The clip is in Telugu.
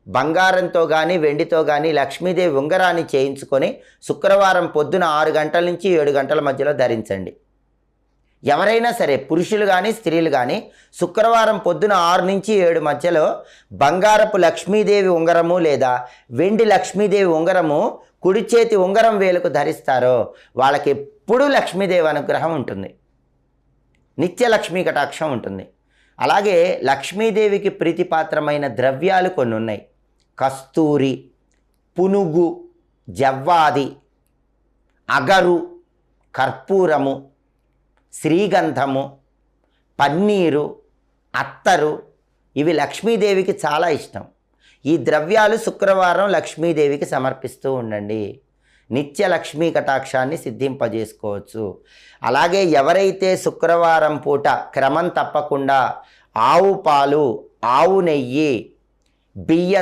బంగారంతో కానీ వెండితో కానీ లక్ష్మీదేవి ఉంగరాన్ని చేయించుకొని శుక్రవారం పొద్దున 6 గంటల నుంచి 7 గంటల మధ్యలో ధరించండి. ఎవరైనా సరే పురుషులు కానీ స్త్రీలు కానీ శుక్రవారం పొద్దున 6 నుంచి 7 మధ్యలో బంగారపు లక్ష్మీదేవి ఉంగరము లేదా వెండి లక్ష్మీదేవి ఉంగరము కుడి చేతి ఉంగరం వేలుకు ధరిస్తారో వాళ్ళకి ఎప్పుడూ లక్ష్మీదేవి అనుగ్రహం ఉంటుంది, నిత్య లక్ష్మీ కటాక్షం ఉంటుంది. అలాగే లక్ష్మీదేవికి ప్రీతిపాత్రమైన ద్రవ్యాలు కొన్ని ఉన్నాయి. కస్తూరి, పునుగు, జవ్వాది, అగరు, కర్పూరము, శ్రీగంధము, పన్నీరు, అత్తరు ఇవి లక్ష్మీదేవికి చాలా ఇష్టం. ఈ ద్రవ్యాలు శుక్రవారం లక్ష్మీదేవికి సమర్పిస్తూ ఉండండి. నిత్య లక్ష్మీ కటాక్షాన్ని సిద్ధింపజేసుకోవచ్చు. అలాగే ఎవరైతే శుక్రవారం పూట క్రమం తప్పకుండా ఆవు పాలు, ఆవు నెయ్యి, బియ్య